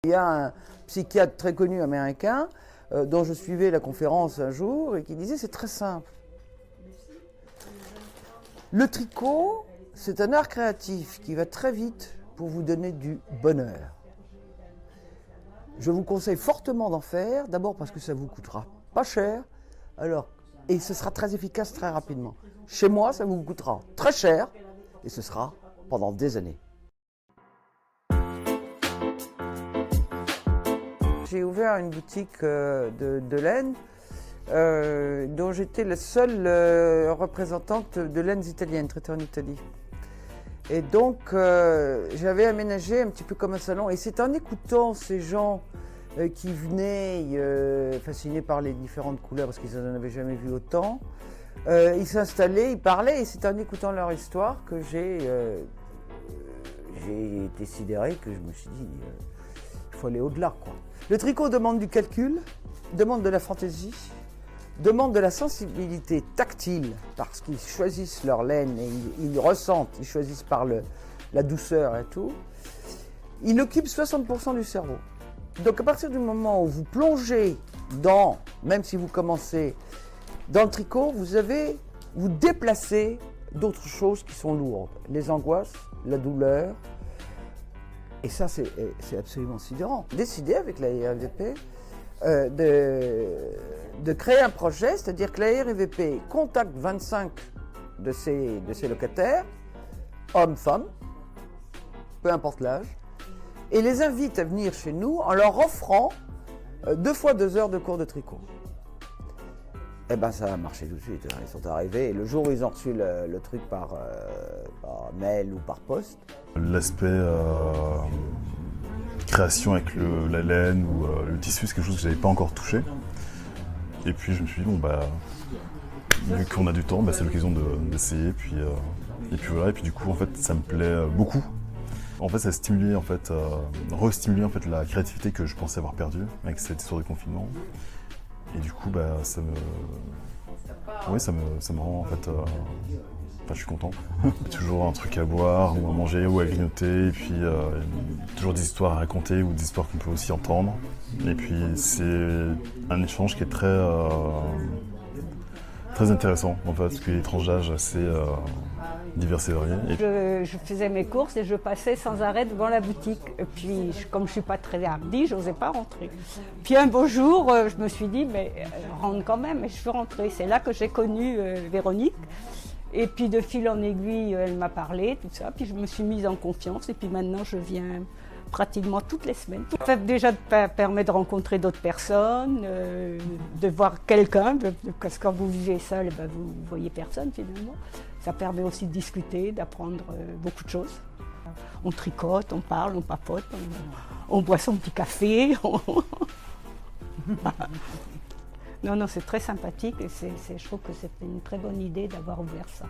Il y a un psychiatre très connu américain dont je suivais la conférence un jour et qui disait c'est très simple. Le tricot, c'est un art créatif qui va très vite pour vous donner du bonheur. Je vous conseille fortement d'en faire, d'abord parce que ça vous coûtera pas cher, et ce sera très efficace très rapidement. Chez moi, ça vous coûtera très cher et ce sera pendant des années. J'ai ouvert une boutique de laine dont j'étais la seule représentante de laines italiennes traitées en Italie. Et donc j'avais aménagé un petit peu comme un salon. Et c'est en écoutant ces gens qui venaient fascinés par les différentes couleurs parce qu'ils n'en avaient jamais vu autant. Ils s'installaient, ils parlaient et c'est en écoutant leur histoire que j'ai été sidéré, que je me suis dit il faut aller au-delà, quoi. Le tricot demande du calcul, demande de la fantaisie, demande de la sensibilité tactile parce qu'ils choisissent leur laine et ils ressentent, ils choisissent par la douceur et tout. Il occupe 60% du cerveau. Donc à partir du moment où vous plongez dans, même si vous commencez dans le tricot, vous déplacez d'autres choses qui sont lourdes. Les angoisses, la douleur. Et ça, c'est absolument sidérant. Décider avec la RVP de créer un projet, c'est-à-dire que la RVP contacte 25 de ses locataires, hommes, femmes, peu importe l'âge, et les invite à venir chez nous en leur offrant 2 fois 2 heures de cours de tricot. Eh bien, ça a marché tout de suite. Ils sont arrivés et le jour où ils ont reçu le truc par mail ou par poste. L'aspect création avec la laine ou le tissu, c'est quelque chose que je n'avais pas encore touché. Et puis je me suis dit, bon, bah, vu qu'on a du temps, bah, c'est l'occasion d'essayer. Et puis voilà, et puis du coup, en fait, ça me plaît beaucoup. En fait, ça a stimulé, restimulé en fait, la créativité que je pensais avoir perdue avec cette histoire de confinement. Et du coup, bah, ça me rend en fait. Je suis content. Toujours un truc à boire ou à manger ou à grignoter. Et puis toujours des histoires à raconter ou des histoires qu'on peut aussi entendre. Et puis c'est un échange qui est très intéressant en fait, parce qu'il y a des tranches d'âge assez divers et variés. Je faisais mes courses et je passais sans arrêt devant la boutique. Et puis, comme je ne suis pas très hardie, je n'osais pas rentrer. Puis un beau jour, je me suis dit, mais rentre quand même, et je suis rentrée. C'est là que j'ai connu Véronique. Et puis de fil en aiguille, elle m'a parlé, tout ça. Puis je me suis mise en confiance. Et puis maintenant, je viens pratiquement toutes les semaines. Ça déjà permet de rencontrer d'autres personnes, de voir quelqu'un, parce que quand vous vivez seul, ben, vous ne voyez personne finalement. Ça permet aussi de discuter, d'apprendre beaucoup de choses. On tricote, on parle, on papote, on boit son petit café. Non, c'est très sympathique et je trouve que c'est une très bonne idée d'avoir ouvert ça.